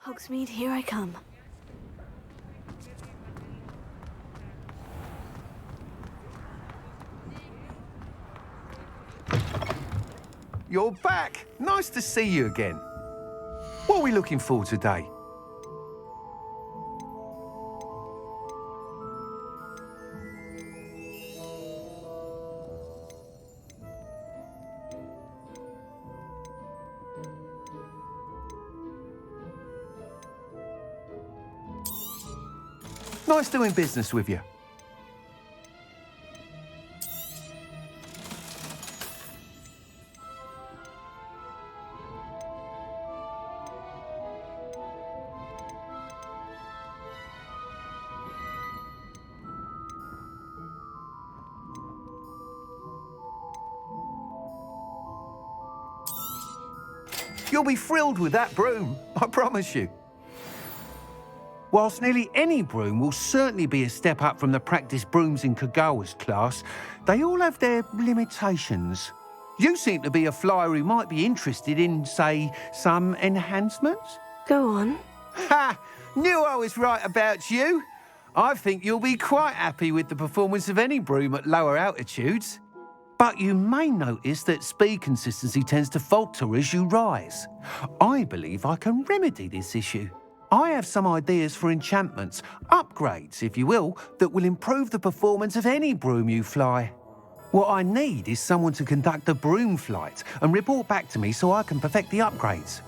Hogsmeade, here I come. You're back. Nice to see you again. What are we looking for today? Nice doing business with you. You'll be thrilled with that broom, I promise you. Whilst nearly any broom will certainly be a step up from the practice brooms in Kagawa's class, they all have their limitations. You seem to be a flyer who might be interested in, say, some enhancements? Go on. Ha! Knew I was right about you. I think you'll be quite happy with the performance of any broom at lower altitudes. But you may notice that speed consistency tends to falter as you rise. I believe I can remedy this issue. I have some ideas for enchantments, upgrades, if you will, that will improve the performance of any broom you fly. What I need is someone to conduct a broom flight and report back to me so I can perfect the upgrades.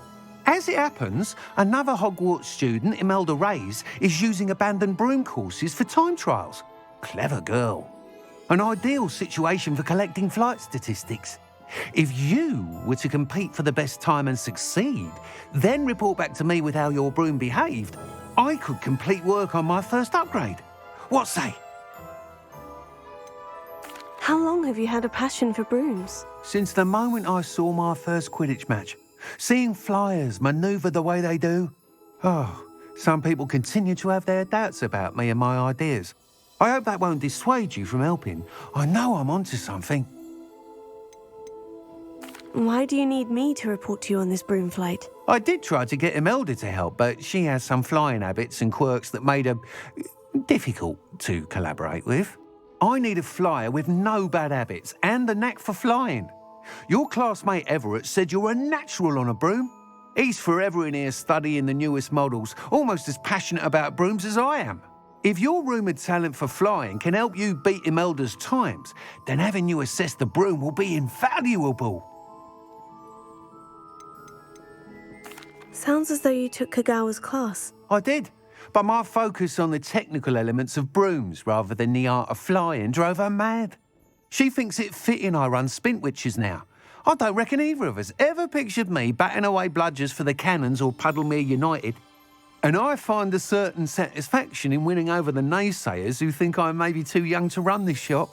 As it happens, another Hogwarts student, Imelda Reyes, is using abandoned broom courses for time trials. Clever girl. An ideal situation for collecting flight statistics. If you were to compete for the best time and succeed, then report back to me with how your broom behaved, I could complete work on my first upgrade. What say? How long have you had a passion for brooms? Since the moment I saw my first Quidditch match. Seeing flyers manoeuvre the way they do. Oh, some people continue to have their doubts about me and my ideas. I hope that won't dissuade you from helping. I know I'm onto something. Why do you need me to report to you on this broom flight? I did try to get Imelda to help, but she has some flying habits and quirks that made her difficult to collaborate with. I need a flyer with no bad habits and the knack for flying. Your classmate Everett said you're a natural on a broom. He's forever in here studying the newest models, almost as passionate about brooms as I am. If your rumoured talent for flying can help you beat Imelda's times, then having you assess the broom will be invaluable. Sounds as though you took Kagawa's class. I did, but my focus on the technical elements of brooms rather than the art of flying drove her mad. She thinks it fitting I run Spintwitches now. I don't reckon either of us ever pictured me batting away bludgers for the Cannons or Puddlemere United. And I find a certain satisfaction in winning over the naysayers who think I may be too young to run this shop.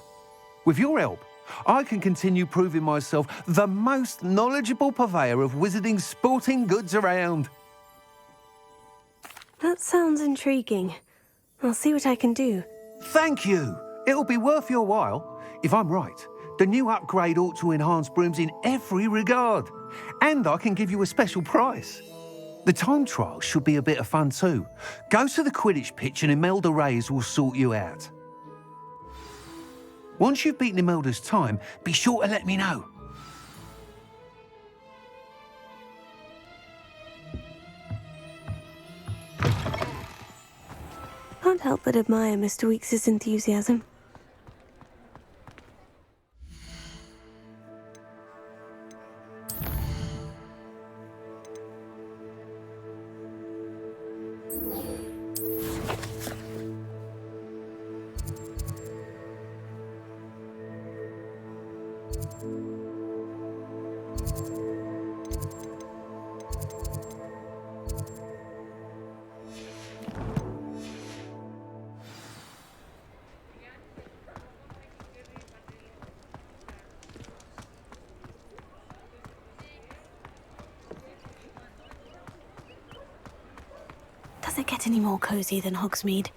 With your help, I can continue proving myself the most knowledgeable purveyor of wizarding sporting goods around. That sounds intriguing. I'll see what I can do. Thank you. It'll be worth your while. If I'm right, the new upgrade ought to enhance brooms in every regard. And I can give you a special price. The time trial should be a bit of fun too. Go to the Quidditch pitch and Imelda Reyes will sort you out. Once you've beaten Imelda's time, be sure to let me know. Can't help but admire Mr. Weekes' enthusiasm. Does it get any more cozy than Hogsmeade?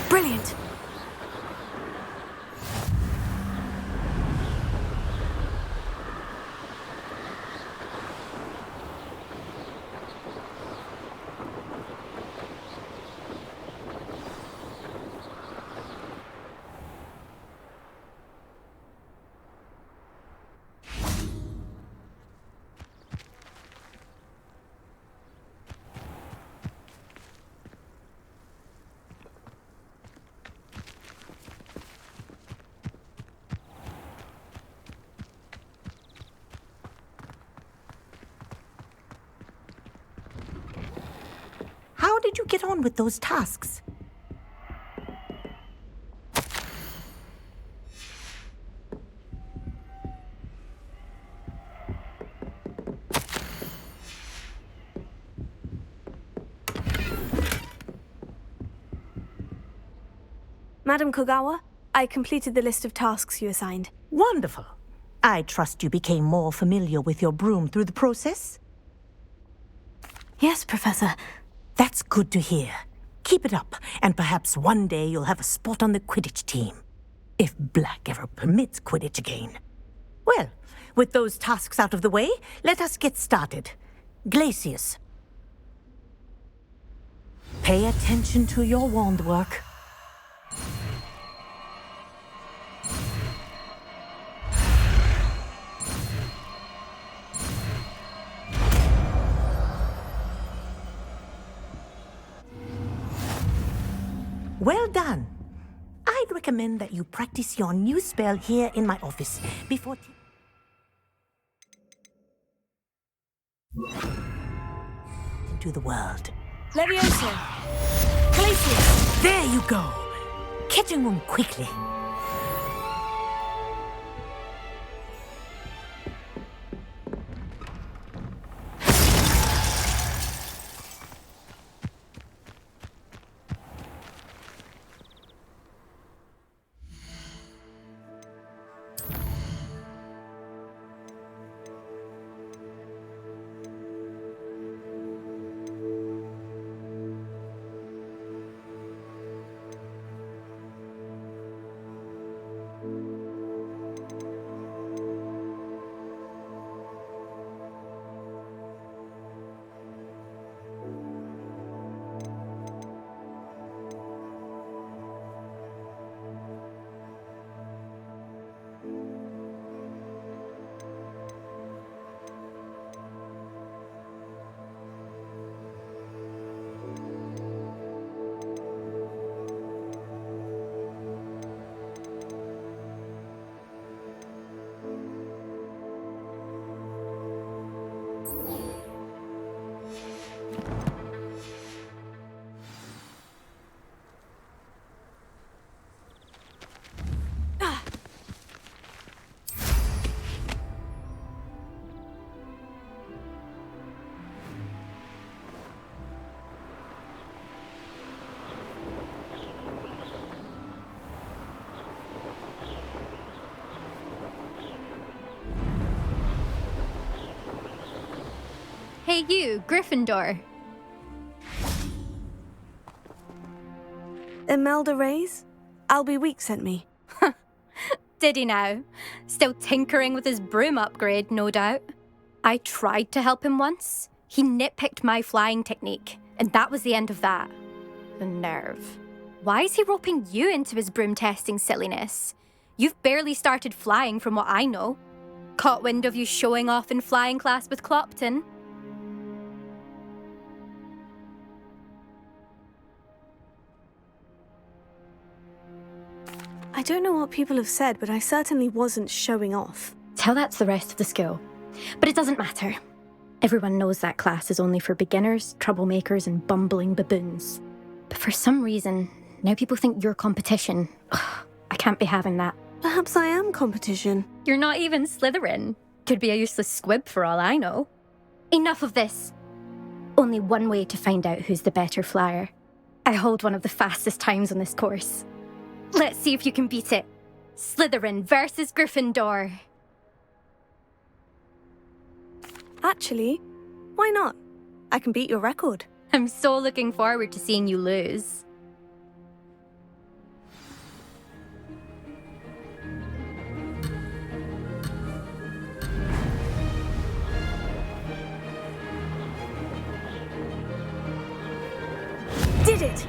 Brilliant! How did you get on with those tasks? Madam Kogawa, I completed the list of tasks you assigned. Wonderful. I trust you became more familiar with your broom through the process? Yes, Professor. That's good to hear. Keep it up, and perhaps one day you'll have a spot on the Quidditch team. If Black ever permits Quidditch again. Well, with those tasks out of the way, let us get started. Glacius. Pay attention to your wand work. Well done. I'd recommend that you practice your new spell here in my office before... into the world. Levioso! Glacius! There you go! Catching them quickly. Hey you, Gryffindor. Imelda Reyes? Albie Week sent me. Did he now? Still tinkering with his broom upgrade, no doubt. I tried to help him once. He nitpicked my flying technique, and that was the end of that. The nerve. Why is he roping you into his broom testing silliness? You've barely started flying from what I know. Caught wind of you showing off in flying class with Clopton. I don't know what people have said, but I certainly wasn't showing off. Tell that to the rest of the school. But it doesn't matter. Everyone knows that class is only for beginners, troublemakers, and bumbling baboons. But for some reason, now people think you're competition. Ugh, I can't be having that. Perhaps I am competition. You're not even Slytherin. Could be a useless squib for all I know. Enough of this. Only one way to find out who's the better flyer. I hold one of the fastest times on this course. Let's see if you can beat it. Slytherin versus Gryffindor. Actually, why not? I can beat your record. I'm so looking forward to seeing you lose. Did it!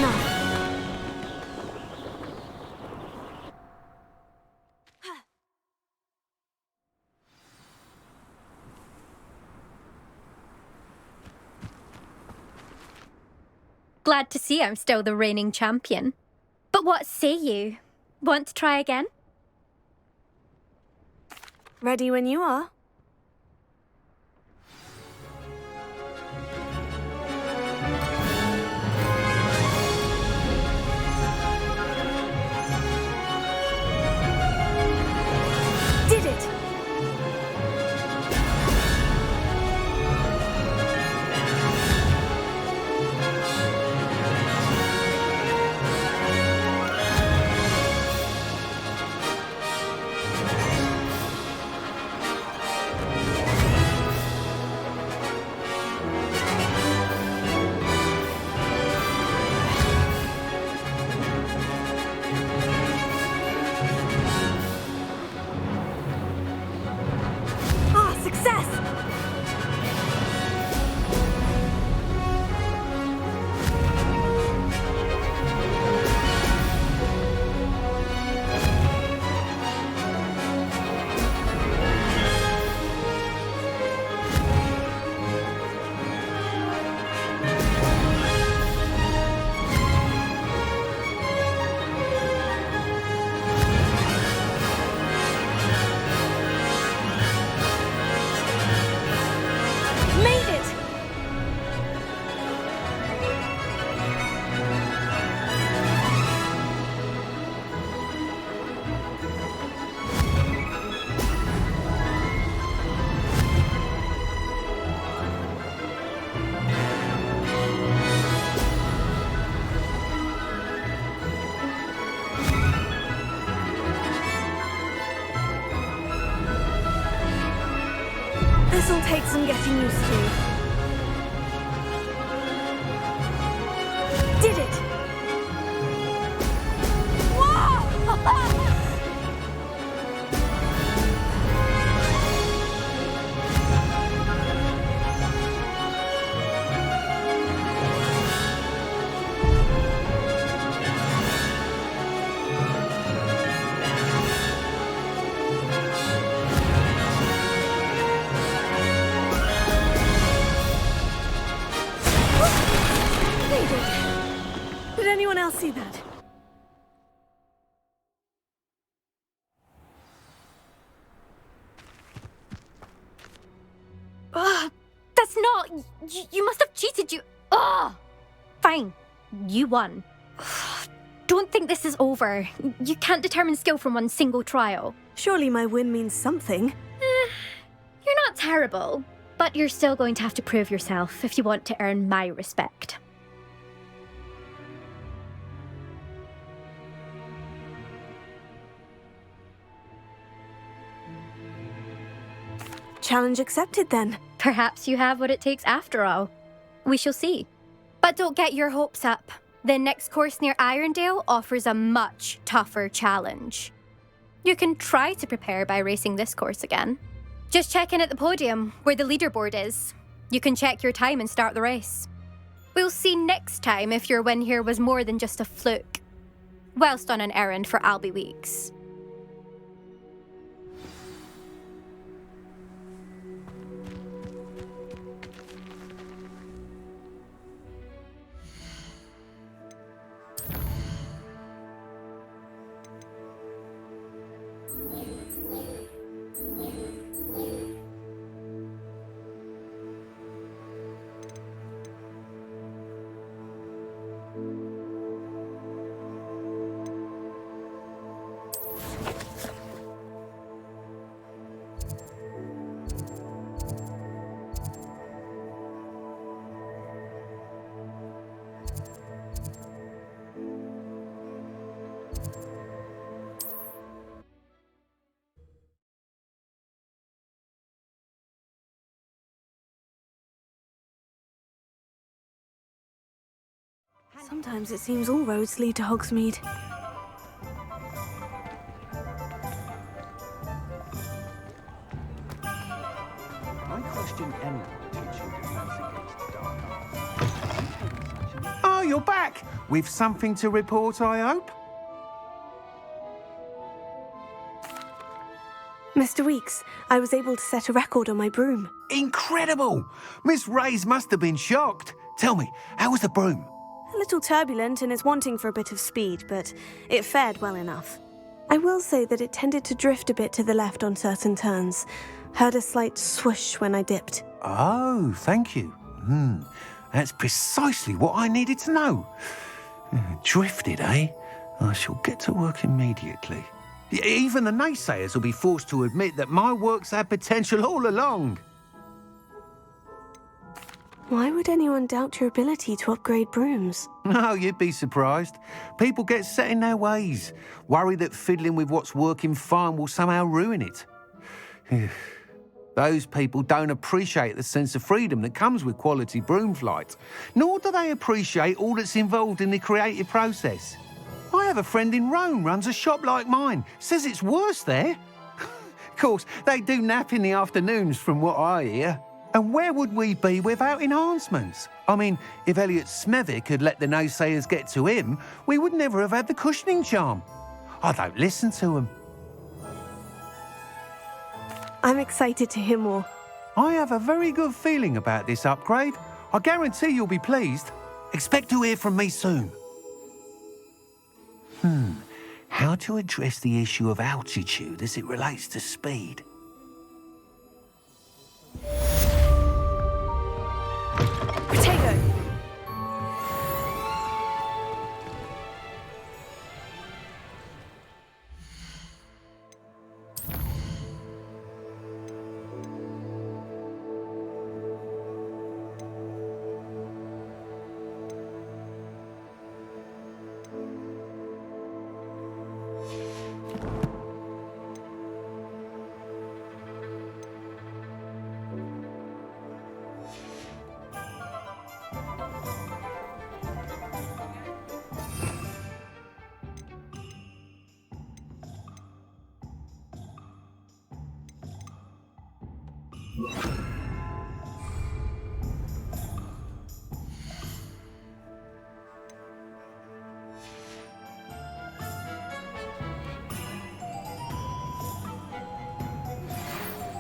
enough. Glad to see I'm still the reigning champion. But what say you? Want to try again? Ready when you are. Did it! Success! This'll take some getting used to. Did it! Whoa! Did anyone else see that? That's not... You must have cheated, you... Ugh! Fine. You won. Don't think this is over. You can't determine skill from one single trial. Surely my win means something. You're not terrible, but you're still going to have to prove yourself if you want to earn my respect. Challenge accepted then. Perhaps you have what it takes after all. We shall see. But don't get your hopes up. The next course near Irondale offers a much tougher challenge. You can try to prepare by racing this course again. Just check in at the podium, where the leaderboard is. You can check your time and start the race. We'll see next time if your win here was more than just a fluke, whilst on an errand for Albie Weeks. Sometimes it seems all roads lead to Hogsmeade. I question anyone teaching defense against the dark arts. Oh, you're back! With something to report, I hope? Mr. Weeks, I was able to set a record on my broom. Incredible! Miss Ray's must have been shocked. Tell me, how was the broom? A little turbulent and is wanting for a bit of speed, but it fared well enough. I will say that it tended to drift a bit to the left on certain turns. Heard a slight swoosh when I dipped. Oh, thank you. That's precisely what I needed to know. Drifted, eh? I shall get to work immediately. Even the naysayers will be forced to admit that my work's had potential all along. Why would anyone doubt your ability to upgrade brooms? No, you'd be surprised. People get set in their ways, worry that fiddling with what's working fine will somehow ruin it. Those people don't appreciate the sense of freedom that comes with quality broom flight, nor do they appreciate all that's involved in the creative process. I have a friend in Rome runs a shop like mine, says it's worse there. Of course, they do nap in the afternoons from what I hear. And where would we be without enhancements? I mean, if Elliot Smethwick had let the naysayers get to him, we would never have had the cushioning charm. I don't listen to them. I'm excited to hear more. I have a very good feeling about this upgrade. I guarantee you'll be pleased. Expect to hear from me soon. How to address the issue of altitude as it relates to speed? Potato!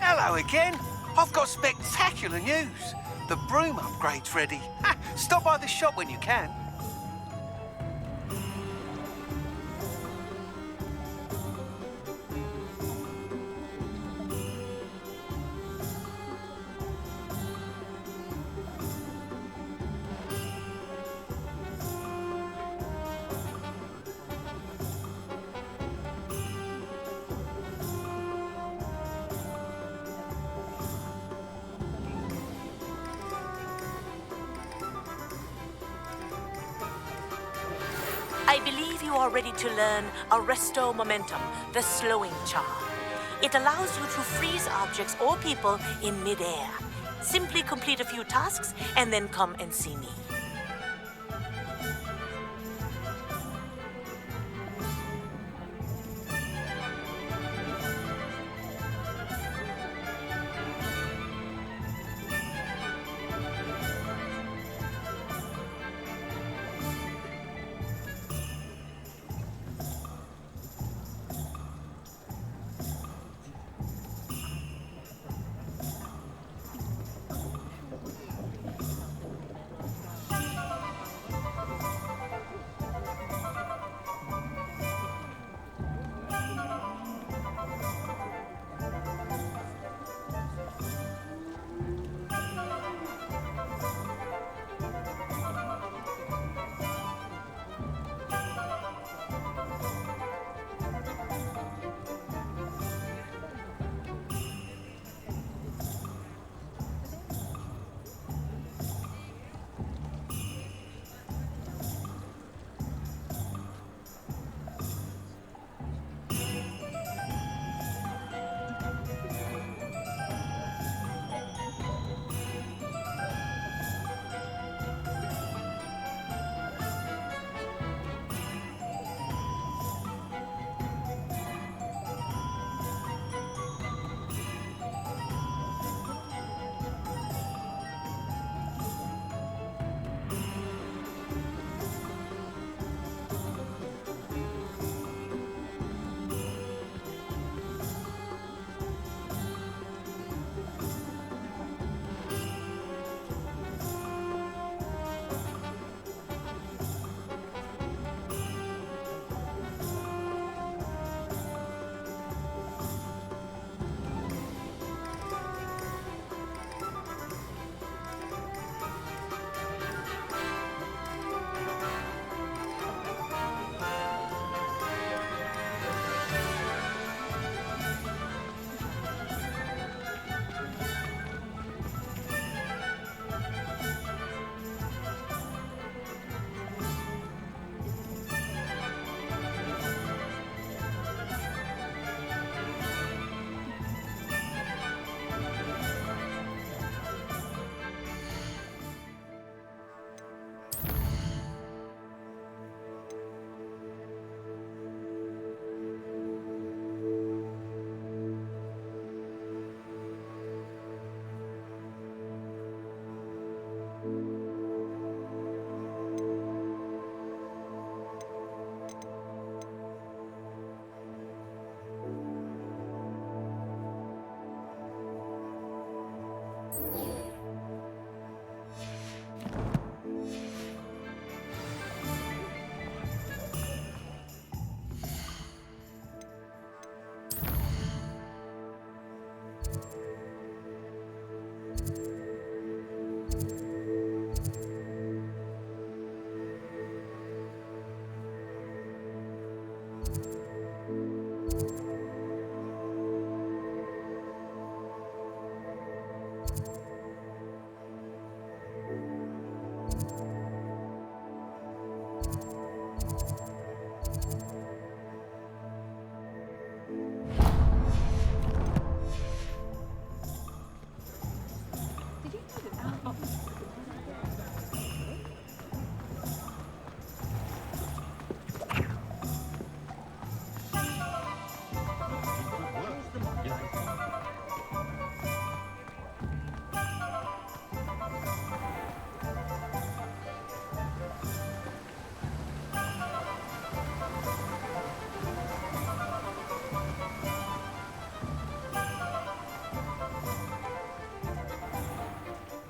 Hello again. I've got spectacular news. The broom upgrade's ready. Stop by the shop when you can. I believe you are ready to learn Arresto Momentum, the slowing charm. It allows you to freeze objects or people in midair. Simply complete a few tasks and then come and see me.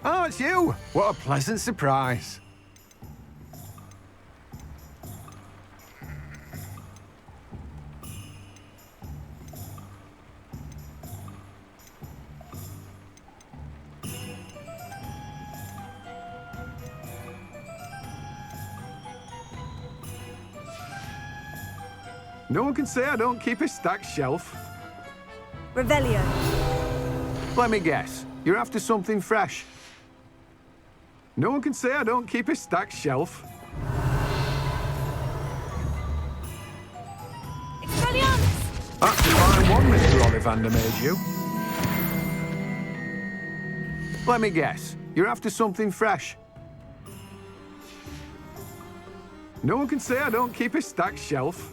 Oh, it's you! What a pleasant surprise. No one can say I don't keep a stacked shelf. Revelio. Let me guess. You're after something fresh. No one can say I don't keep a stacked shelf. Expelliarmus! That's a fine one, Mr. Ollivander made you. Let me guess. You're after something fresh. No one can say I don't keep a stacked shelf.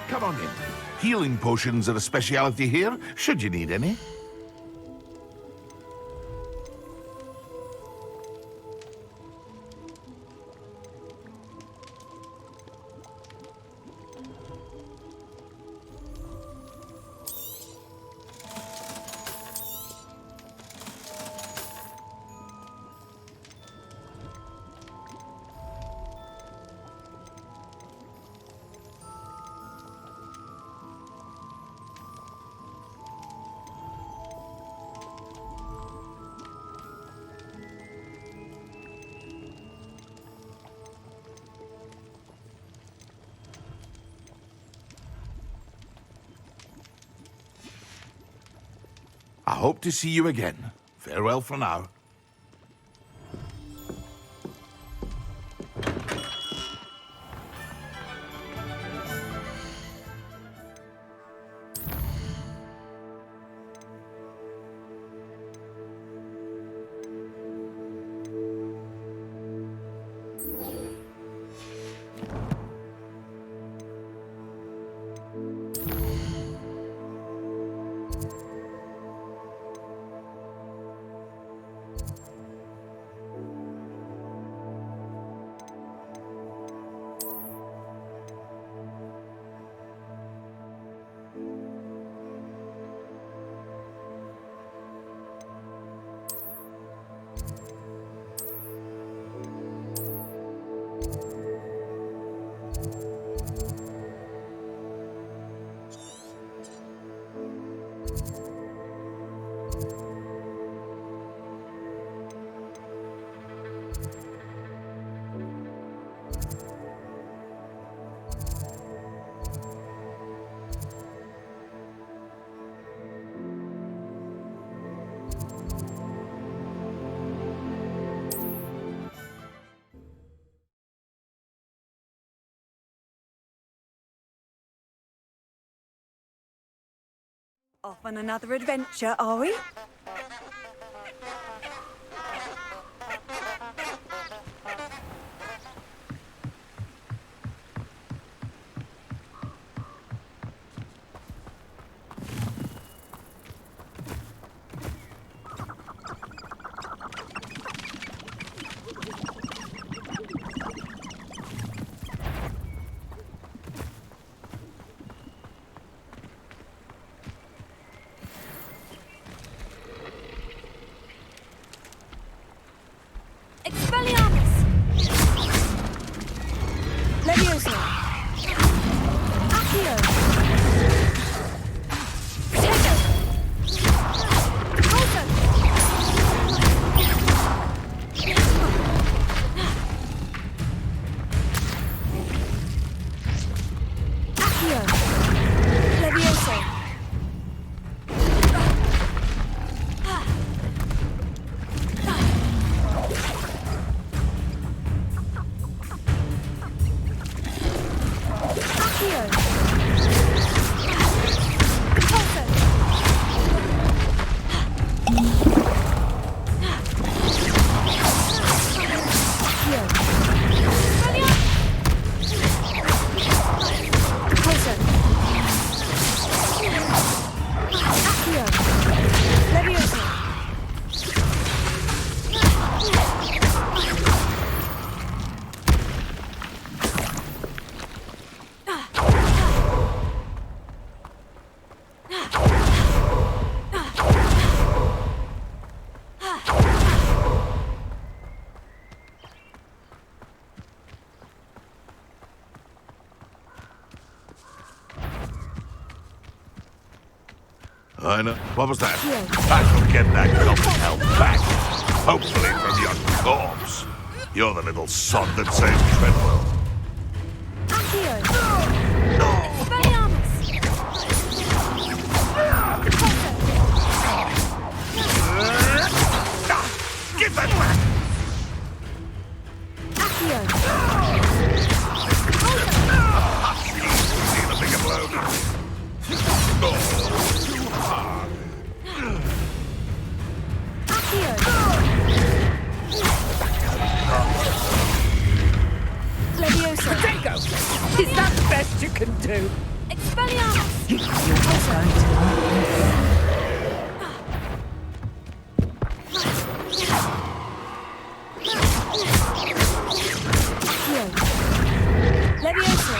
Come on in. Healing potions are a speciality here, should you need any. I hope to see you again. Farewell for now. Off on another adventure, are we? Expelliarmus! Levioso! Accio! Protego! Pulso! Accio! Levioso! I know. What was that? I will get that goblin hell back. Hopefully from your corpse. You're the little sod that saved Treadwell. Accio! Expelliarmus! Give that back! Accio! Deal a bigger blow. Too hard. Accio! Levioso! Protego! Is that the best you can do? Expelliarmus! You're just going to... Accio! Levioso!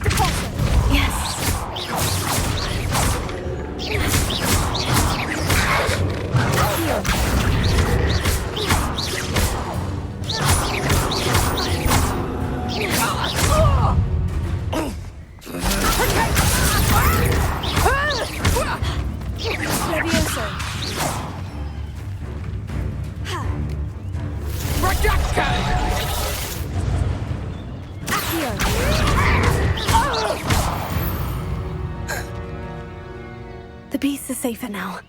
Repulso! Yes! Accio! Levioso! Rajaka! Accio! The beasts are safer now.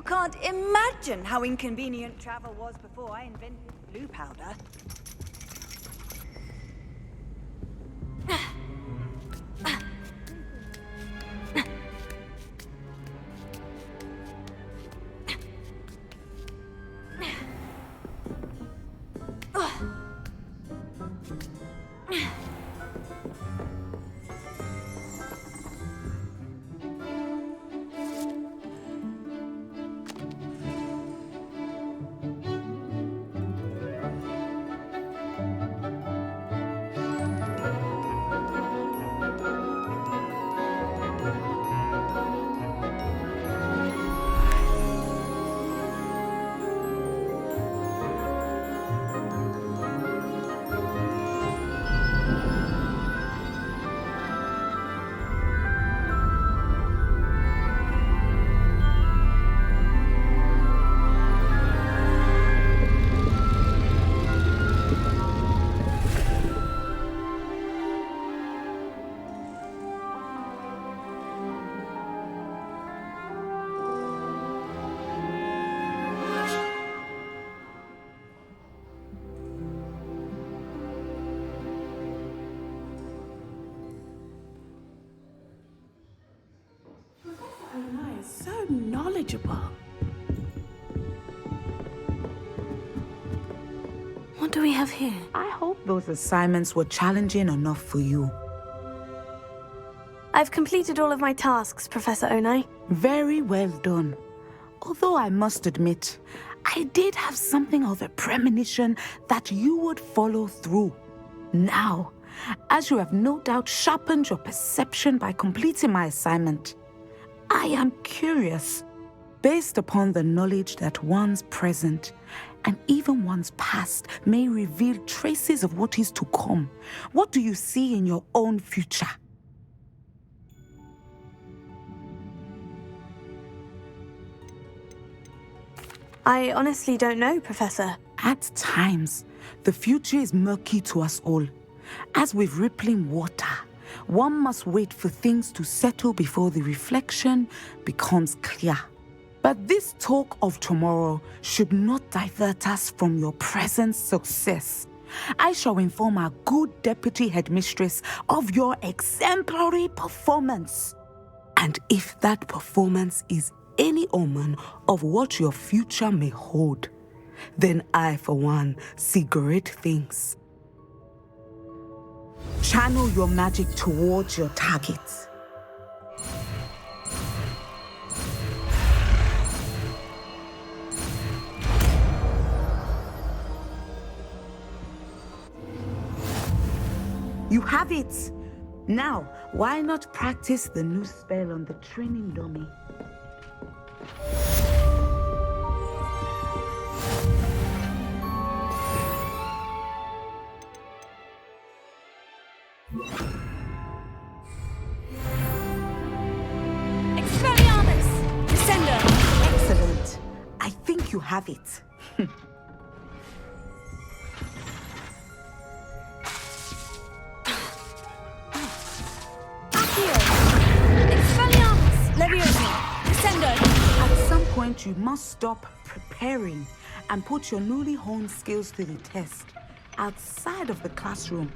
can't imagine how inconvenient travel was before I invented blue powder. So knowledgeable. What do we have here? I hope those assignments were challenging enough for you. I've completed all of my tasks, Professor Onai. Very well done. Although I must admit, I did have something of a premonition that you would follow through. Now, as you have no doubt sharpened your perception by completing my assignment, I am curious, based upon the knowledge that one's present and even one's past may reveal traces of what is to come. What do you see in your own future? I honestly don't know, Professor. At times, the future is murky to us all. As with rippling water, one must wait for things to settle before the reflection becomes clear. But this talk of tomorrow should not divert us from your present success. I shall inform our good deputy headmistress of your exemplary performance. And if that performance is any omen of what your future may hold, then I, for one, see great things. Channel your magic towards your targets. You have it! Now, why not practice the new spell on the training dummy? Expelliarmus! Descender! Excellent. I think you have it. At some point, you must stop preparing and put your newly honed skills to the test outside of the classroom.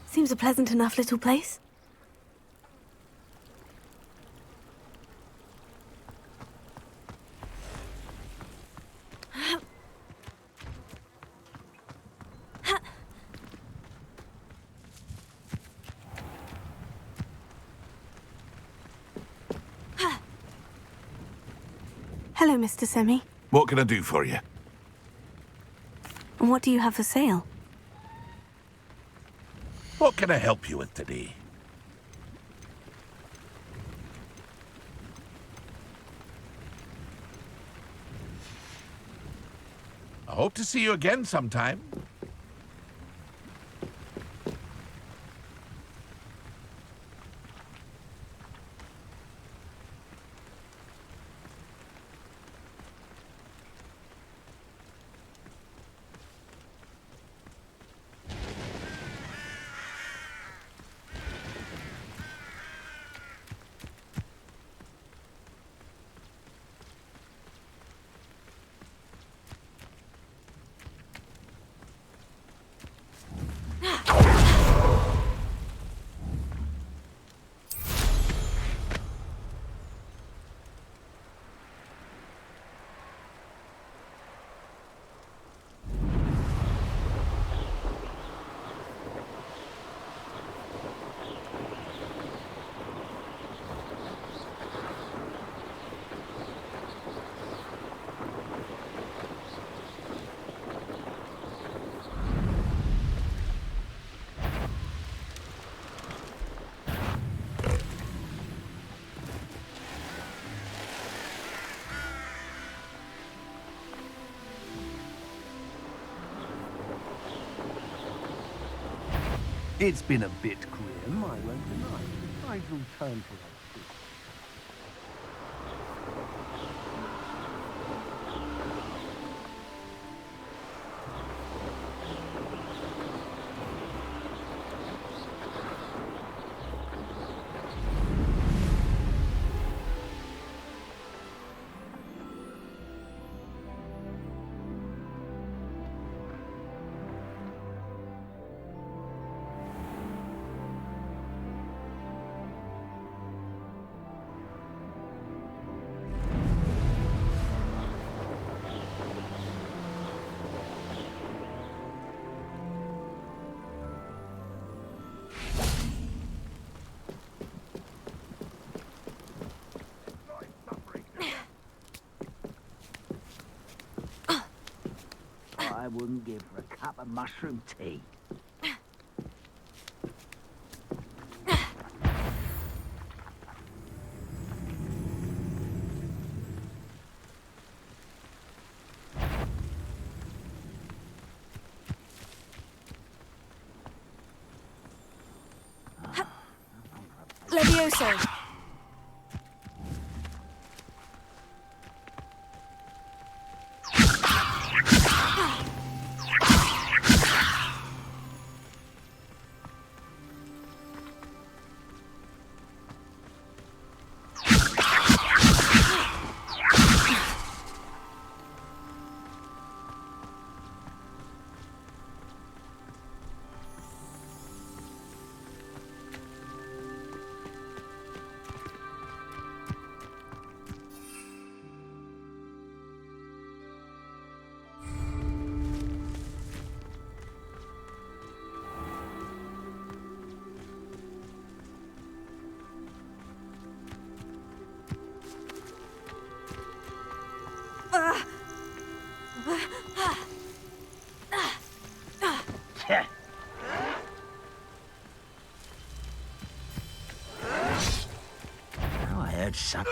Seems a pleasant enough little place. Hello, Mr. Semi. What can I do for you? And what do you have for sale? What can I help you with today? I hope to see you again sometime. It's been a bit grim, I won't deny. I've returned to that. I wouldn't give for a cup of mushroom tea. Levioso. I heard something.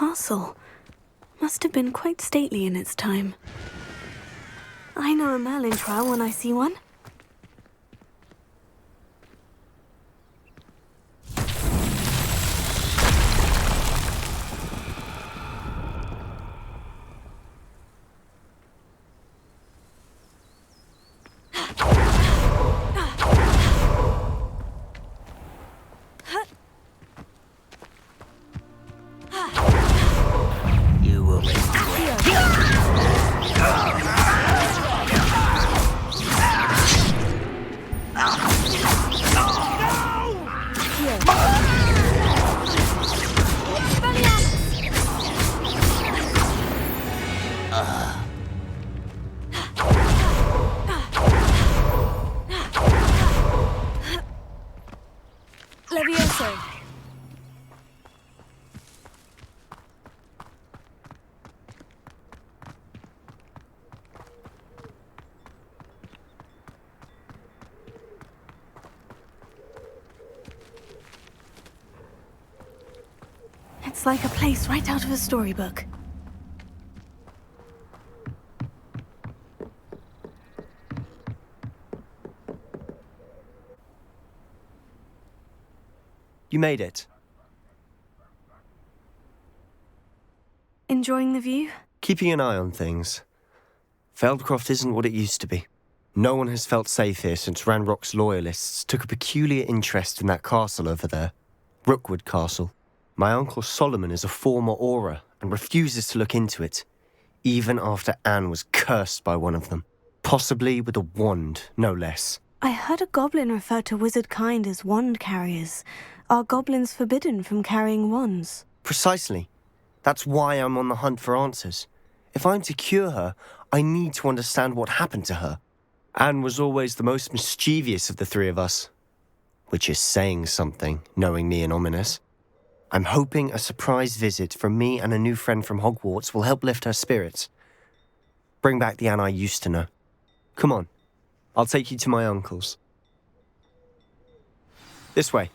castle. Must have been quite stately in its time. I know a Merlin trial when I see one. It's like a place right out of a storybook. You made it. Enjoying the view? Keeping an eye on things. Feldcroft isn't what it used to be. No one has felt safe here since Ranrock's loyalists took a peculiar interest in that castle over there. Rookwood Castle. My uncle Solomon is a former Auror and refuses to look into it, even after Anne was cursed by one of them. Possibly with a wand, no less. I heard a goblin refer to wizard kind as wand carriers. Are goblins forbidden from carrying wands? Precisely. That's why I'm on the hunt for answers. If I'm to cure her, I need to understand what happened to her. Anne was always the most mischievous of the three of us. Which is saying something, knowing me and ominous. I'm hoping a surprise visit from me and a new friend from Hogwarts will help lift her spirits. Bring back the Anne I used to know. Come on, I'll take you to my uncle's. This way.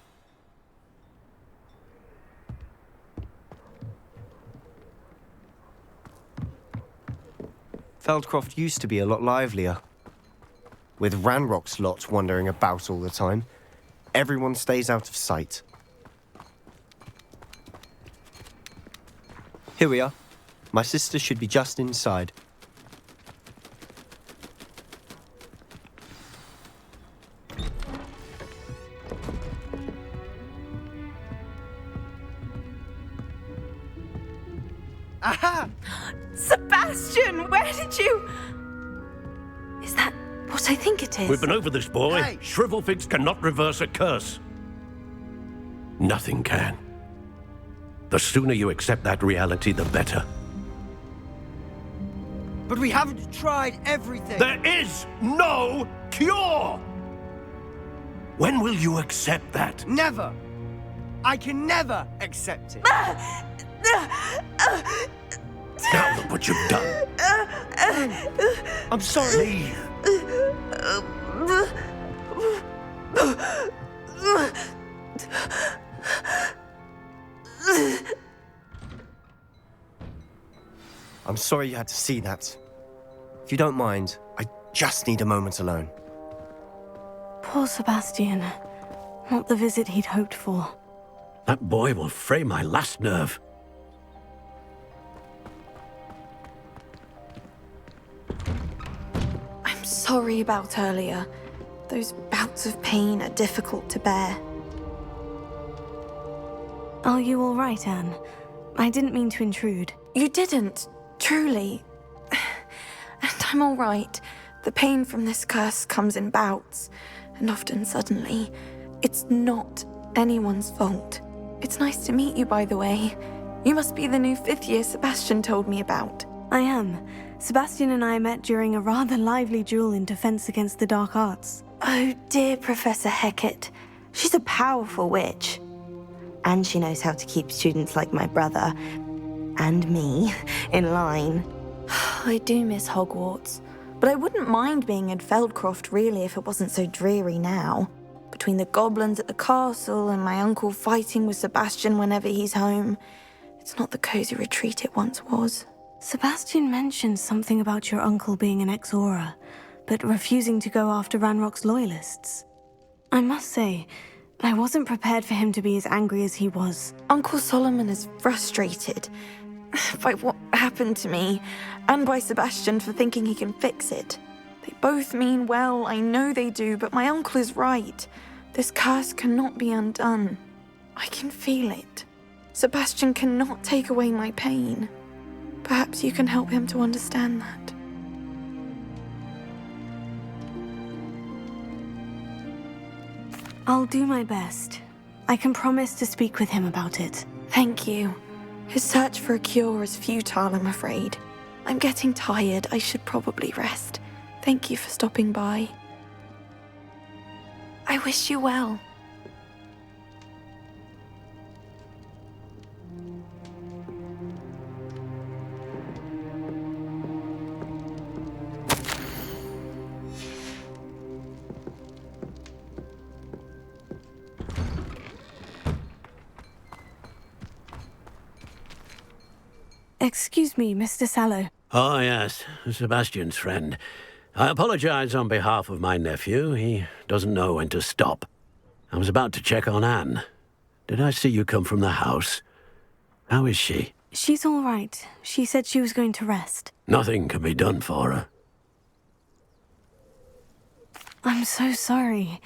Feldcroft used to be a lot livelier. With Ranrock's lot wandering about all the time, everyone stays out of sight. Here we are. My sister should be just inside. Aha! Sebastian, where did you... Is that what I think it is? We've been over this, boy. Hey. Shrivelfigs cannot reverse a curse. Nothing can. The sooner you accept that reality, the better. But we haven't tried everything. There is no cure! When will you accept that? Never. I can never accept it. Now look what you've done. I'm sorry. Leave. I'm sorry you had to see that. If you don't mind, I just need a moment alone. Poor Sebastian. Not the visit he'd hoped for. That boy will fray my last nerve. I'm sorry about earlier. Those bouts of pain are difficult to bear. Are you all right, Anne? I didn't mean to intrude. You didn't, truly. And I'm all right. The pain from this curse comes in bouts, and often suddenly. It's not anyone's fault. It's nice to meet you, by the way. You must be the new 5th year Sebastian told me about. I am. Sebastian and I met during a rather lively duel in defense against the dark arts. Oh, dear Professor Hecat. She's a powerful witch. And she knows how to keep students like my brother, and me, in line. I do miss Hogwarts, but I wouldn't mind being in Feldcroft, really, if it wasn't so dreary now. Between the goblins at the castle and my uncle fighting with Sebastian whenever he's home, It's not the cozy retreat it once was. Sebastian mentioned something about your uncle being an ex-Aura, but refusing to go after Ranrock's loyalists. I must say, I wasn't prepared for him to be as angry as he was. Uncle Solomon is frustrated by what happened to me, and by Sebastian for thinking he can fix it. They both mean well, I know they do, but my uncle is right. This curse cannot be undone. I can feel it. Sebastian cannot take away my pain. Perhaps you can help him to understand that. I'll do my best. I can promise to speak with him about it. Thank you. His search for a cure is futile, I'm afraid. I'm getting tired. I should probably rest. Thank you for stopping by. I wish you well. Excuse me, Mr. Sallow. Oh, yes, Sebastian's friend. I apologize on behalf of my nephew. He doesn't know when to stop. I was about to check on Anne. Did I see you come from the house? How is she? She's all right. She said she was going to rest. Nothing can be done for her. I'm so sorry.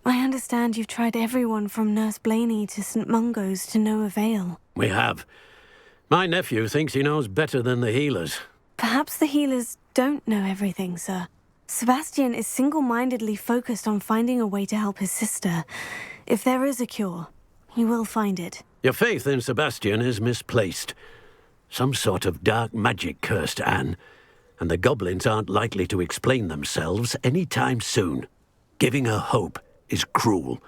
I understand you've tried everyone from Nurse Blaney to St. Mungo's to no avail. We have. My nephew thinks he knows better than the healers. Perhaps the healers don't know everything, sir. Sebastian is single-mindedly focused on finding a way to help his sister. If there is a cure, he will find it. Your faith in Sebastian is misplaced. Some sort of dark magic cursed Anne, and the goblins aren't likely to explain themselves any time soon. Giving her hope is cruel.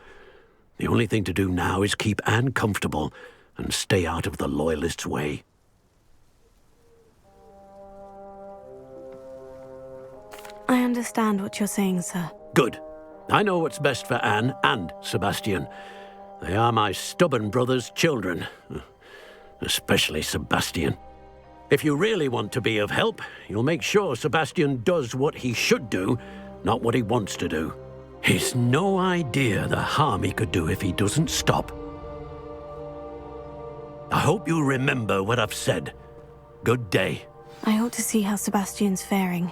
The only thing to do now is keep Anne comfortable and stay out of the Loyalists' way. I understand what you're saying, sir. Good. I know what's best for Anne and Sebastian. They are my stubborn brother's children. Especially Sebastian. If you really want to be of help, you'll make sure Sebastian does what he should do, not what he wants to do. He's no idea the harm he could do if he doesn't stop. I hope you remember what I've said. Good day. I ought to see how Sebastian's faring.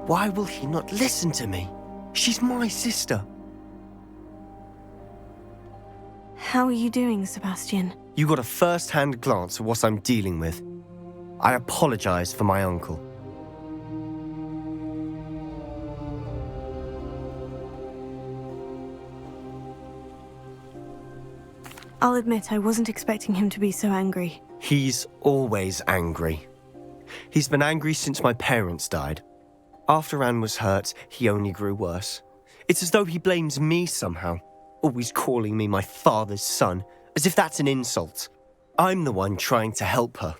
Why will he not listen to me? She's my sister. How are you doing, Sebastian? You got a first-hand glance at what I'm dealing with. I apologize for my uncle. I'll admit I wasn't expecting him to be so angry. He's always angry. He's been angry since my parents died. After Anne was hurt, he only grew worse. It's as though he blames me somehow, always calling me my father's son, as if that's an insult. I'm the one trying to help her.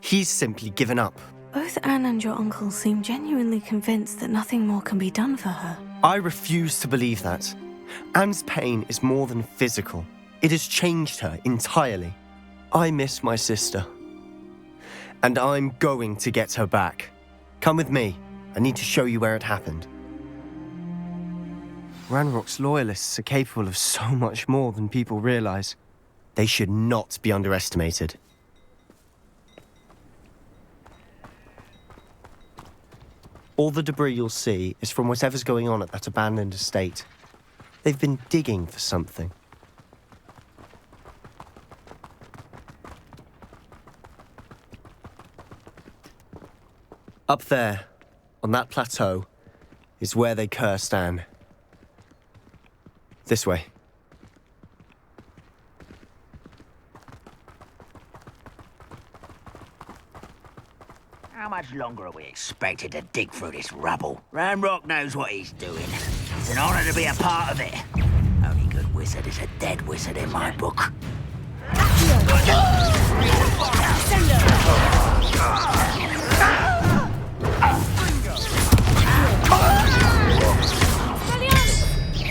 He's simply given up. Both Anne and your uncle seem genuinely convinced that nothing more can be done for her. I refuse to believe that. Anne's pain is more than physical. It has changed her entirely. I miss my sister. And I'm going to get her back. Come with me. I need to show you where it happened. Ranrock's loyalists are capable of so much more than people realize. They should not be underestimated. All the debris you'll see is from whatever's going on at that abandoned estate. They've been digging for something. Up there, on that plateau, is where they cursed Anne. This way. How much longer are we expected to dig through this rubble? Ranrock knows what he's doing. It's an honor to be a part of it. Only good wizard is a dead wizard in my book.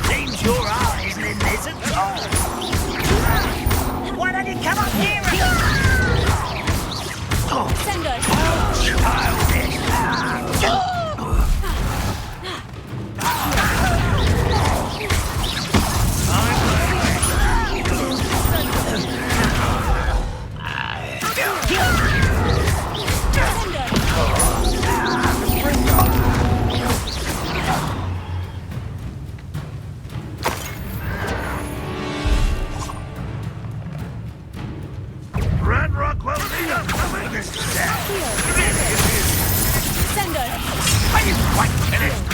Seems your art isn't in this at all. Why don't you come up here and... Ranrock will lead us to this death. Are you quite finished?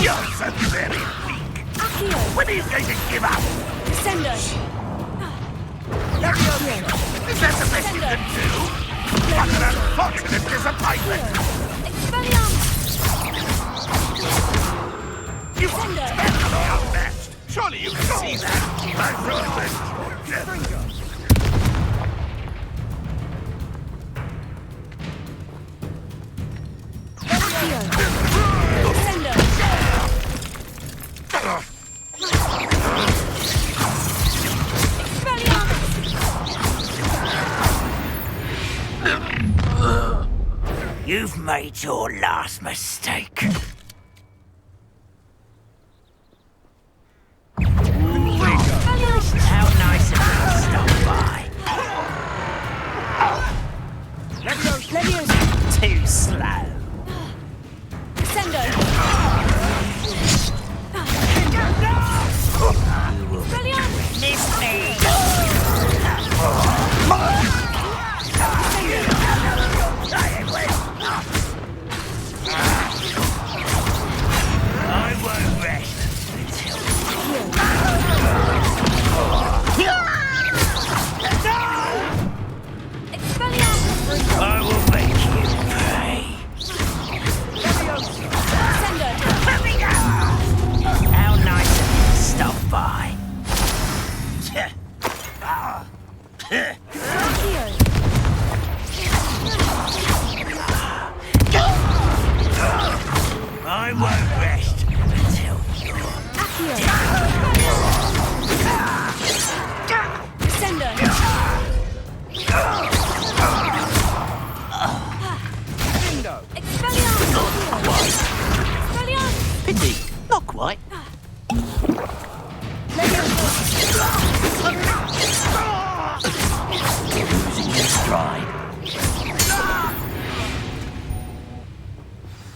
You're so very weak. When are you going to give up? Is that the best you can do? What an unfortunate disappointment! You are terribly outmatched. Surely you can see that. I thought this. You've made your last mistake. How nice of you to stop by. Too slow. Miss me. I won't rest until... I will make you pay.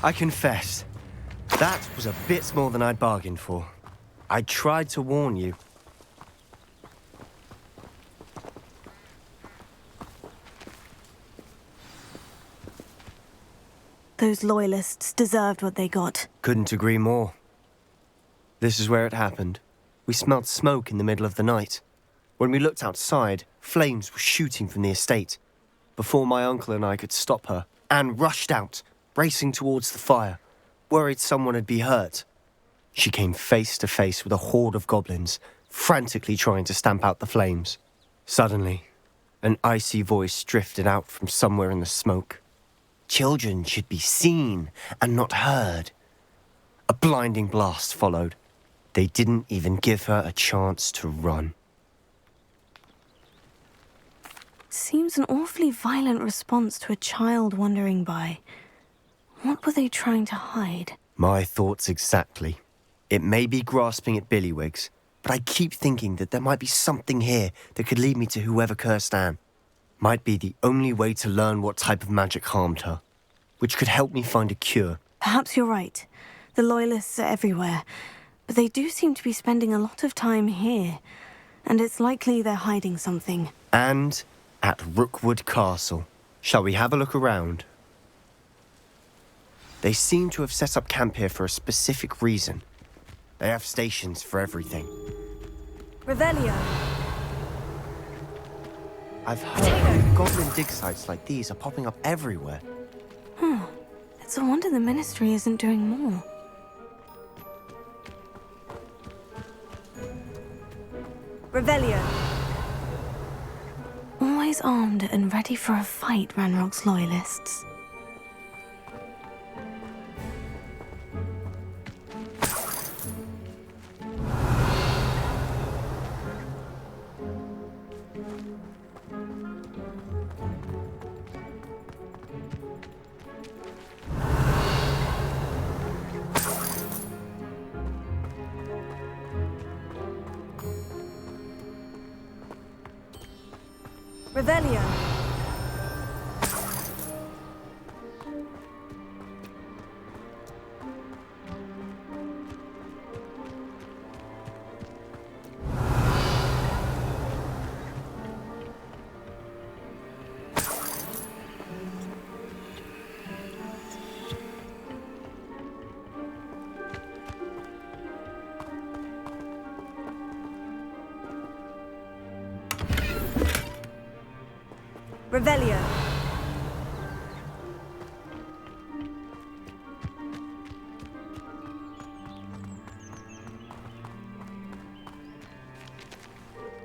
I confess, that was a bit more than I'd bargained for. I tried to warn you. Those loyalists deserved what they got. Couldn't agree more. This is where it happened. We smelled smoke in the middle of the night. When we looked outside, flames were shooting from the estate. Before my uncle and I could stop her, Anne rushed out, racing towards the fire, worried someone had been hurt. She came face to face with a horde of goblins, frantically trying to stamp out the flames. Suddenly, an icy voice drifted out from somewhere in the smoke. Children should be seen and not heard. A blinding blast followed. They didn't even give her a chance to run. Seems an awfully violent response to a child wandering by. What were they trying to hide? My thoughts exactly. It may be grasping at Billywigs, but I keep thinking that there might be something here that could lead me to whoever cursed Anne. Might be the only way to learn what type of magic harmed her, which could help me find a cure. Perhaps you're right. The Loyalists are everywhere, but they do seem to be spending a lot of time here, and it's likely they're hiding something. And at Rookwood Castle. Shall we have a look around? They seem to have set up camp here for a specific reason. They have stations for everything. Revelio. I've heard goblin dig sites like these are popping up everywhere. It's a wonder the Ministry isn't doing more. Revelio. Always armed and ready for a fight, Ranrock's Loyalists. Revelio. Revelio.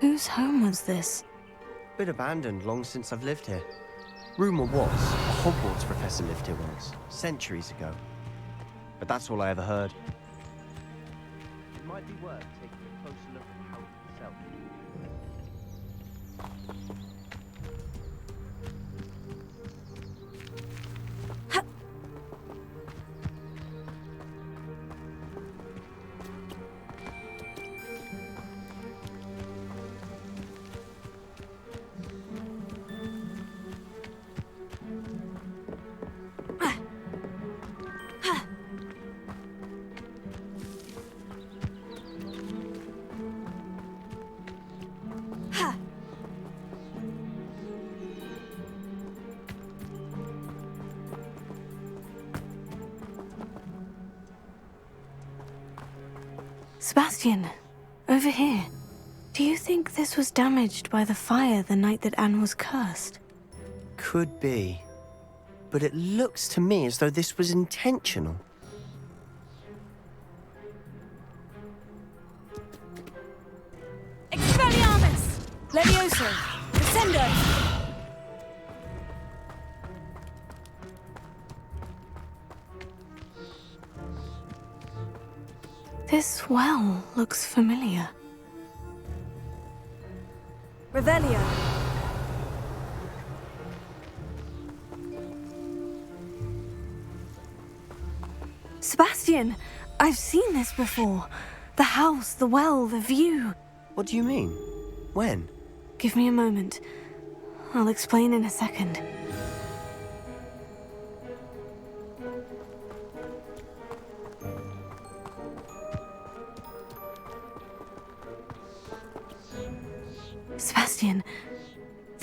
Whose home was this? Been abandoned long since I've lived here. Rumour was, a Hogwarts professor lived here once, centuries ago. But that's all I ever heard. It might be worth taking a closer look at the house itself. Sebastian, over here. Do you think this was damaged by the fire the night that Anne was cursed? Could be. But it looks to me as though this was intentional. Expelliarmus! Levioso! Descendo! This well looks familiar. Revelio. Sebastian, I've seen this before. The house, the well, the view. What do you mean? When? Give me a moment. I'll explain in a second.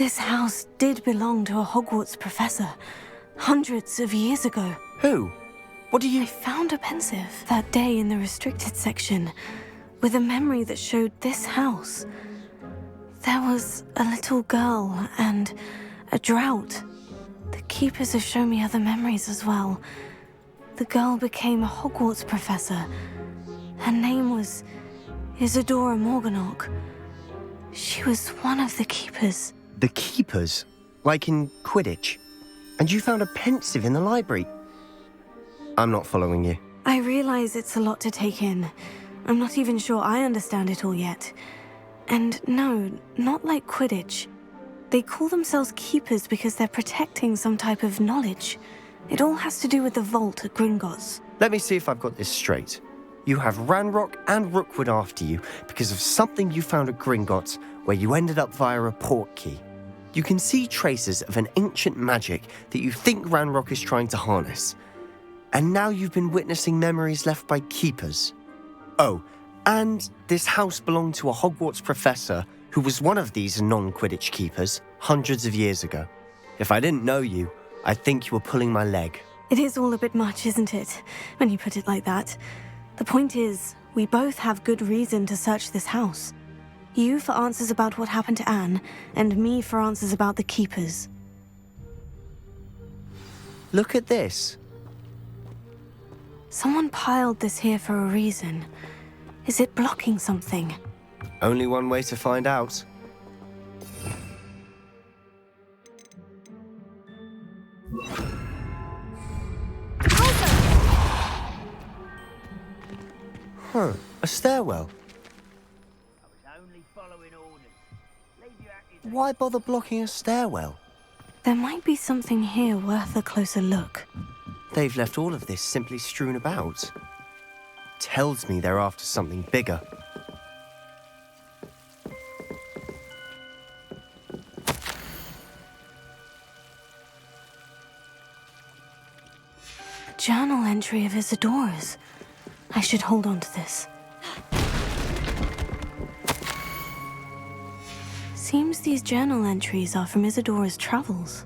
This house did belong to a Hogwarts professor, hundreds of years ago. Who? What do you... I found a pensive that day in the restricted section, with a memory that showed this house. There was a little girl and a drought. The keepers have shown me other memories as well. The girl became a Hogwarts professor. Her name was Isadora Morganach. She was one of the keepers. The keepers? Like in Quidditch? And you found a pensive in the library? I'm not following you. I realize it's a lot to take in. I'm not even sure I understand it all yet. And no, not like Quidditch. They call themselves keepers because they're protecting some type of knowledge. It all has to do with the vault at Gringotts. Let me see if I've got this straight. You have Ranrock and Rookwood after you because of something you found at Gringotts where you ended up via a port key. You can see traces of an ancient magic that you think Ranrock is trying to harness. And now you've been witnessing memories left by keepers. Oh, and this house belonged to a Hogwarts professor who was one of these non-Quidditch keepers hundreds of years ago. If I didn't know you, I'd think you were pulling my leg. It is all a bit much, isn't it, when you put it like that? The point is, we both have good reason to search this house. You for answers about what happened to Anne, and me for answers about the keepers. Look at this. Someone piled this here for a reason. Is it blocking something? Only one way to find out. Huh, a stairwell. Why bother blocking a stairwell? There might be something here worth a closer look. They've left all of this simply strewn about. Tells me they're after something bigger. A journal entry of Isadora's. I should hold on to this. Seems these journal entries are from Isadora's travels.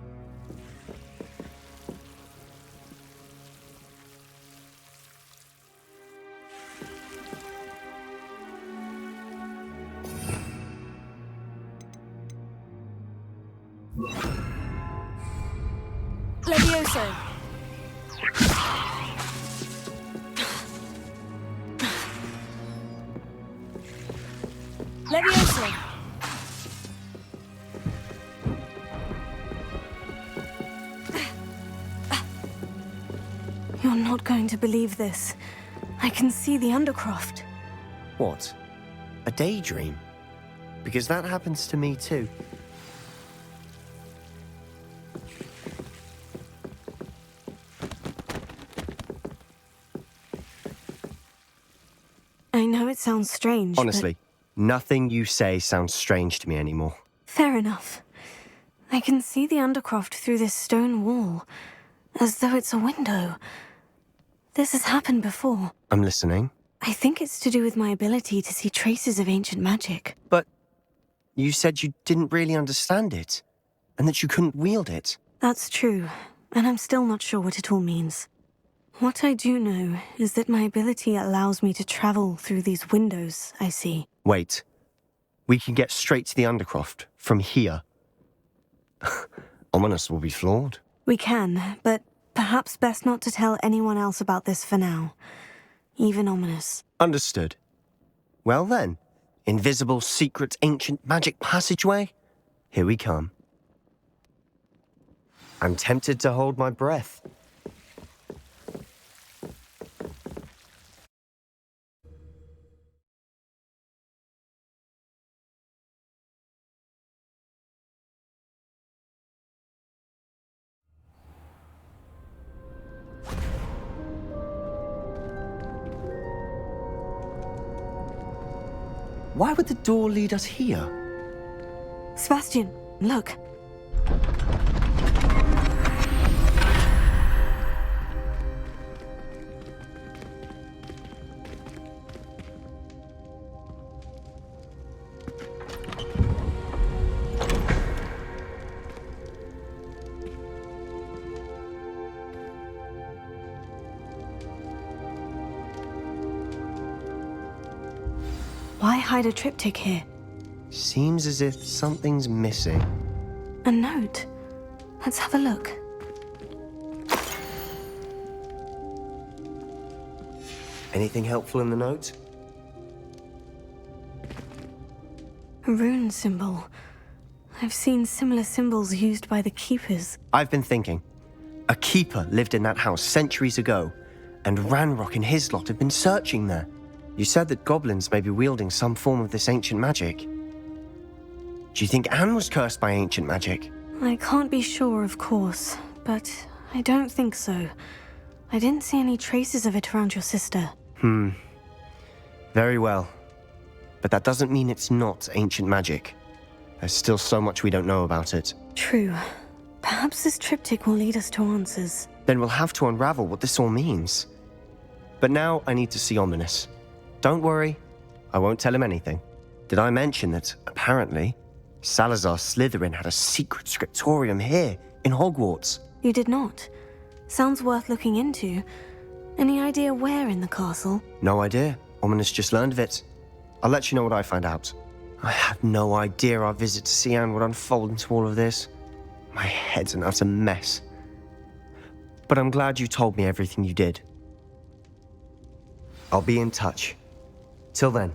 Levioso. Levioso. You're not going to believe this. I can see the Undercroft. What? A daydream? Because that happens to me too. I know it sounds strange, Honestly, nothing you say sounds strange to me anymore. Fair enough. I can see the Undercroft through this stone wall, as though it's a window. This has happened before. I'm listening. I think it's to do with my ability to see traces of ancient magic. But you said you didn't really understand it, and that you couldn't wield it. That's true, and I'm still not sure what it all means. What I do know is that my ability allows me to travel through these windows I see. Wait. We can get straight to the Undercroft from here. Ominous will be flawed. We can, but perhaps best not to tell anyone else about this for now. Even Ominous. Understood. Well then, invisible, secret, ancient magic passageway? Here we come. I'm tempted to hold my breath. Why would the door lead us here? Sebastian, look. Why hide a triptych here? Seems as if something's missing. A note. Let's have a look. Anything helpful in the note? A rune symbol. I've seen similar symbols used by the keepers. I've been thinking. A keeper lived in that house centuries ago, and Ranrock and his lot have been searching there. You said that goblins may be wielding some form of this ancient magic. Do you think Anne was cursed by ancient magic? I can't be sure, of course, but I don't think so. I didn't see any traces of it around your sister. Very well. But that doesn't mean it's not ancient magic. There's still so much we don't know about it. True. Perhaps this triptych will lead us to answers. Then we'll have to unravel what this all means. But now I need to see Ominous. Don't worry, I won't tell him anything. Did I mention that, apparently, Salazar Slytherin had a secret scriptorium here, in Hogwarts? You did not. Sounds worth looking into. Any idea where in the castle? No idea. Ominous just learned of it. I'll let you know what I find out. I had no idea our visit to see Anne would unfold into all of this. My head's an utter mess. But I'm glad you told me everything you did. I'll be in touch. Till then.